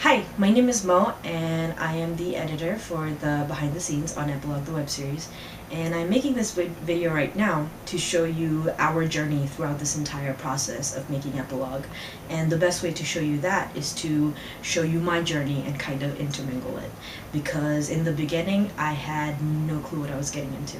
Hi, my name is Mo, and I am the editor for the behind the scenes on Epilogue, the web series. And I'm making this video right now to show you our journey throughout this entire process of making Epilogue. And the best way to show you that is to show you my journey and kind of intermingle it. Because in the beginning, I had no clue what I was getting into.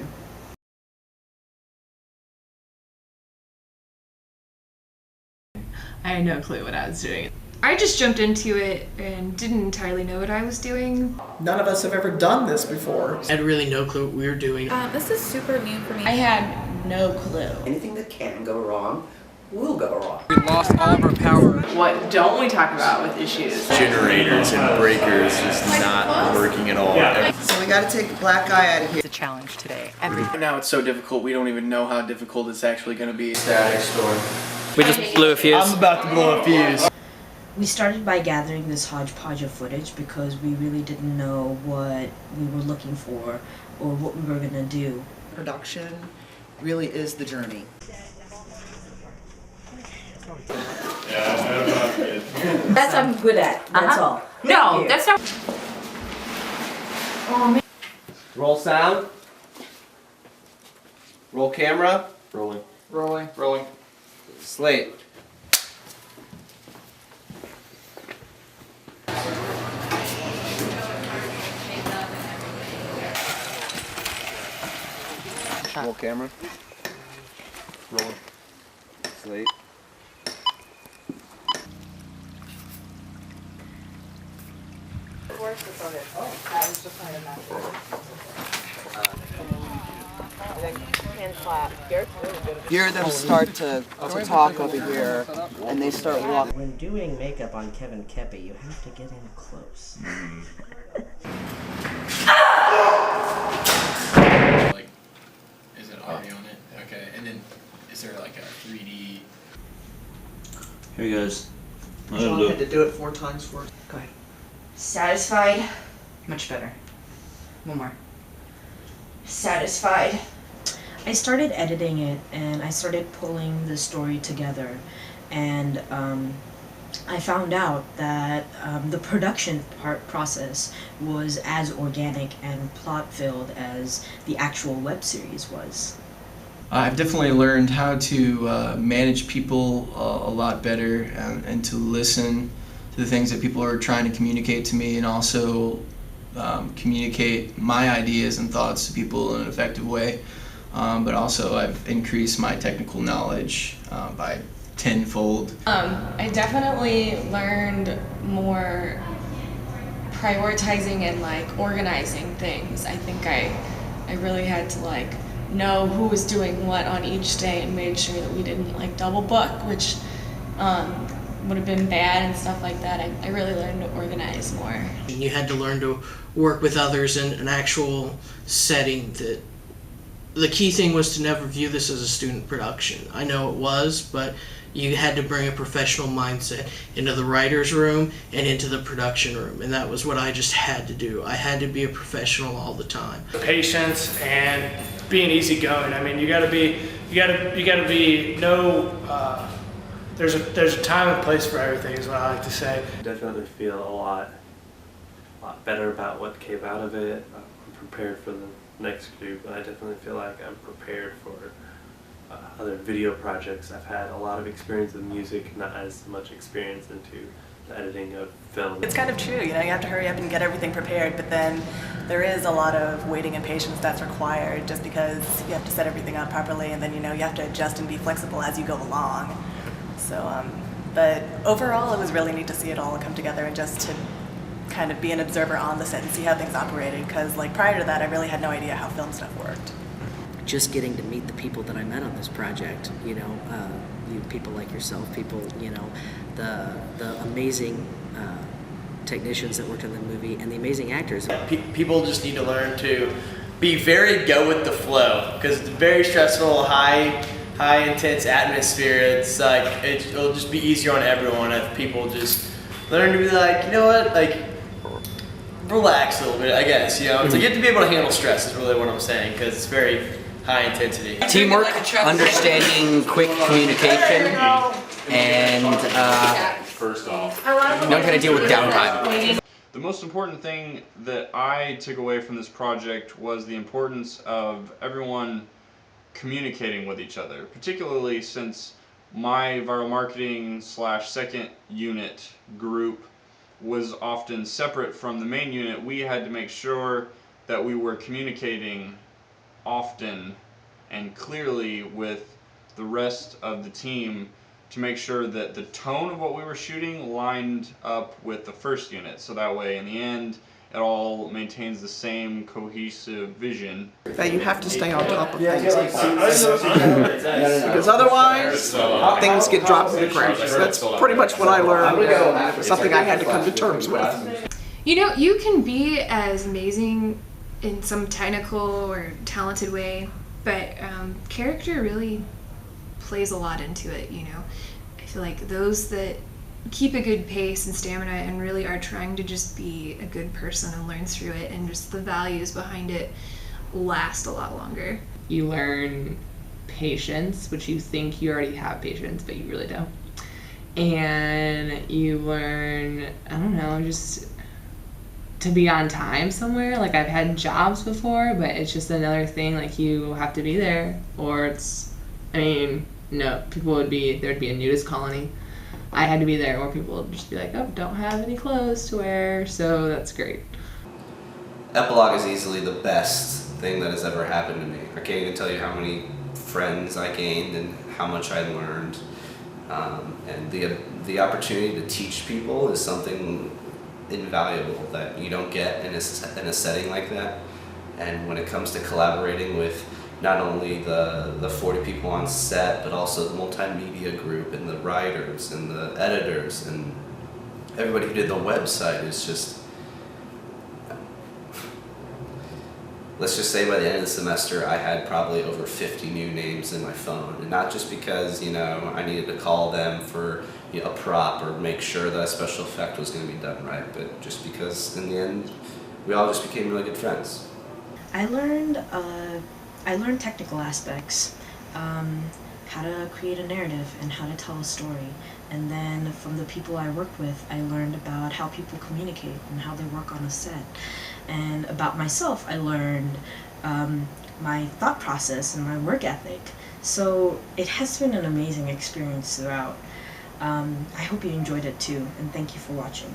I had no clue what I was doing. I just jumped into it and didn't entirely know what I was doing. None of us have ever done this before. I had really no clue what we were doing. This is super new for me. I had no clue. Anything that can go wrong will go wrong. We lost all of our power. What don't we talk about with issues? Generators and breakers just not working at all. So we gotta take the black guy out of here. It's a challenge today. Now it's so difficult, we don't even know how difficult it's actually going to be. Static storm. We just blew a fuse. I'm about to blow a fuse. We started by gathering this hodgepodge of footage because we really didn't know what we were looking for or what we were going to do. Production really is the journey. That's what I'm good at, that's all. No, that's not. Oh, man. Roll sound. Roll camera. Rolling. Rolling. Rolling. Slate. Roll camera. Rolling. Slate. Hear them start to talk over here, and they start walking. When doing makeup on Kevin Kepi, you have to get in close. Like, is it audio on it? Okay, and then is there like a 3D? Here you guys. Sean had to do it 4 times for us. Go ahead. Satisfied. Much better. One more. Satisfied. I started editing it and I started pulling the story together, and I found out that the production process was as organic and plot-filled as the actual web series was. I've definitely learned how to manage people a lot better and to listen to the things that people are trying to communicate to me, and also communicate my ideas and thoughts to people in an effective way. But also I've increased my technical knowledge by tenfold. I definitely learned more prioritizing and like organizing things. I think I really had to like know who was doing what on each day and made sure that we didn't like double book, which would have been bad and stuff like that. I really learned to organize more. You had to learn to work with others in an actual setting. That the key thing was to never view this as a student production. I know it was, but you had to bring a professional mindset into the writer's room and into the production room, and that was what I just had to do. I had to be a professional all the time. Patience and being easygoing. I mean, you gotta be there's a time and place for everything, is what I like to say. Definitely feel a lot better about what came out of it. I'm prepared for the next group, and I definitely feel like I'm prepared for other video projects. I've had a lot of experience with music, not as much experience into the editing of film. It's kind of true, you know, you have to hurry up and get everything prepared, but then there is a lot of waiting and patience that's required just because you have to set everything up properly, and then, you know, you have to adjust and be flexible as you go along. So, but overall it was really neat to see it all come together and just to kind of be an observer on the set and see how things operated, because like prior to that I really had no idea how film stuff worked. Just getting to meet the people that I met on this project, you know, people like yourself, people, you know, the amazing technicians that worked on the movie and the amazing actors. People just need to learn to be very go with the flow, because it's a very stressful, high intense atmosphere. It's like it'll just be easier on everyone if people just learn to be like, you know what, like relax a little bit, I guess. You know, it's like you have to be able to handle stress is really what I'm saying, because it's very high intensity. Teamwork, understanding quick communication, and first off. You don't gotta deal with downtime. The most important thing that I took away from this project was the importance of everyone communicating with each other, particularly since my viral marketing / second unit group was often separate from the main unit. We had to make sure that we were communicating often and clearly with the rest of the team to make sure that the tone of what we were shooting lined up with the first unit, so that way in the end it all maintains the same cohesive vision. That you have to stay on top of things, because otherwise things get dropped in the cracks. That's pretty much what I learned, something I had to come to terms with. You know, you can be as amazing in some technical or talented way, but character really plays a lot into it, you know. I feel like those that keep a good pace and stamina and really are trying to just be a good person and learn through it, and just the values behind it last a lot longer. You learn patience, which you think you already have patience, but you really don't. And you learn, I don't know, just to be on time somewhere. Like, I've had jobs before, but it's just another thing, like, you have to be there, or it's, I mean, no, there'd be a nudist colony. I had to be there, or people would just be like, oh, don't have any clothes to wear, so that's great. Epilogue is easily the best thing that has ever happened to me. I can't even tell you how many friends I gained and how much I learned. And the opportunity to teach people is something invaluable that you don't get in a setting like that. And when it comes to collaborating with not only the 40 people on set, but also the multimedia group and the writers and the editors and everybody who did the website, is just, let's just say by the end of the semester I had probably over 50 new names in my phone. And not just because, you know, I needed to call them for, you know, a prop or make sure that a special effect was going to be done right, but just because in the end we all just became really good friends. I learned technical aspects, how to create a narrative and how to tell a story. And then from the people I work with, I learned about how people communicate and how they work on a set. And about myself, I learned my thought process and my work ethic. So it has been an amazing experience throughout. I hope you enjoyed it too, and thank you for watching.